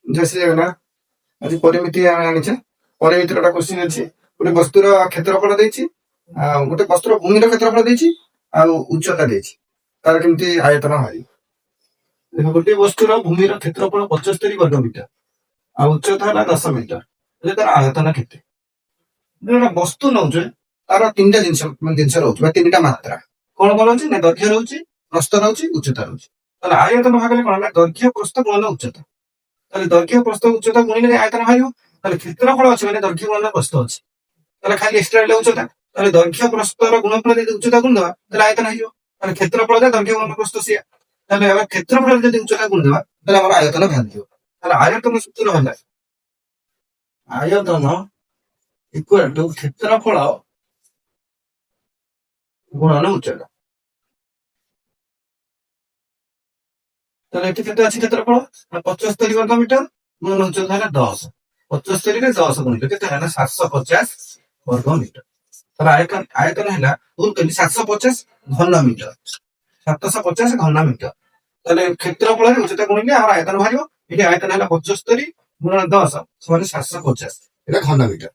ଜୟ ଶ୍ରୀ ଜଗନ୍ନାଥ। ଆଜି ପରିମିତି ଆମେ ଆଣିଛେ। ପରିମିତିର ଗୋଟେ କ୍ୱେଶ୍ଚିନ୍ ଅଛି। ଗୋଟେ ବସ୍ତୁର କ୍ଷେତ୍ରଫଳ ଦେଇଛି, ଆଉ ଗୋଟେ ବସ୍ତୁର ଭୂମିର କ୍ଷେତ୍ରଫଳ ଦେଇଛି, ଆଉ ଉଚ୍ଚତା ଦେଇଛି। ତାର କେମିତି ଆୟତନ ବାହାରିବ? ଦେଖ, ଗୋଟିଏ ବସ୍ତୁର ଭୂମିର କ୍ଷେତ୍ରଫଳ 75 ବର୍ଗ ମିଟର, ଆଉ ଉଚ୍ଚତା ହେଲା 10 ମିଟର। ହେଲେ ତାର ଆୟତନ କେତେ? ଗୋଟେ ବସ୍ତୁ ନଉଛେ, ତାର ତିନିଟା ଜିନିଷ ରହୁଛି ବା ତିନିଟା ମାତ୍ରା। କଣ କଣ ରହୁଛି ନା ଦୈର୍ଘ୍ୟ ରହୁଛି, ପ୍ରସ୍ଥ ରହୁଛି, ଉଚ୍ଚତା ରହୁଛି। ତାହେଲେ ଆୟତନ ଭାଗରେ କଣ ନା ଦୈର୍ଘ୍ୟ, ପ୍ରସ୍ଥ ଗୁଣନ ଉଚ୍ଚତା। ତାହେଲେ ଦୈର୍ଘ୍ୟ, ପ୍ରସ୍ଥ, ଉଚ୍ଚତା ଗୁଣିଲେ ଆୟତନ ବାହାରିବ। ତାହେଲେ କ୍ଷେତ୍ରଫଳ ଅଛି ମାନେ ଦୈର୍ଘ୍ୟ ଗୁଣନ ପ୍ରସ୍ଥ ଅଛି। ତାହେଲେ ଖାଲି ଏକ୍ସଟ୍ରା ରହିଲା ଉଚ୍ଚତା। ତାହେଲେ ଦୈର୍ଘ୍ୟ ପ୍ରସ୍ଥର ଗୁଣଫଳ ଯଦି ଉଚ୍ଚତା ଗୁଣିଦେବା ତାହେଲେ ଆୟତନ ହେଇଯିବ। ତାହେଲେ କ୍ଷେତ୍ରଫଳ ଦୈର୍ଘ୍ୟ ଗୁଣନ ପ୍ରସ୍ଥ ସିଆ। ତାହେଲେ ଆମେ କ୍ଷେତ୍ରଫଳରେ ଯଦି ଉଚ୍ଚତା ଗୁଣିଦେବା ତାହେଲେ ଆମର ଆୟତନ ବାହାରିଯିବ। ତାହେଲେ ଆୟତନ ସୂତ୍ର ହେଲା ଆୟତନ ଇକୁଆଲ ଟୁ କ୍ଷେତ୍ରଫଳ ଗୁଣନ ଉଚ୍ଚତା। ତାହେଲେ ଏଠି କେତେ ଅଛି କ୍ଷେତ୍ରଫଳ? 75 ବର୍ଗ ମିଟର ଗୁଣନ ଉଚ୍ଚତା ହେଲା 10। 75 ରେ 10 ଗୁଣିଲେ କେତେ ହେଲା? 750 ବର୍ଗ ମିଟର। ତାହେଲେ ଆୟତନ ହେଲା, ଭୁଲ କହିଲି, 750 ଘନ ମିଟର। 750 ଘନ ମିଟର। ତାହେଲେ କ୍ଷେତ୍ରଫଳରେ ଉଚ୍ଚତା ଗୁଣିଲେ ଆମର ଆୟତନ ବାହାରିବ। ଏଠି ଆୟତନ ହେଲା 75 ଗୁଣନ 10 ସମାନ 750। ଏଟା ଘନ ମିଟର।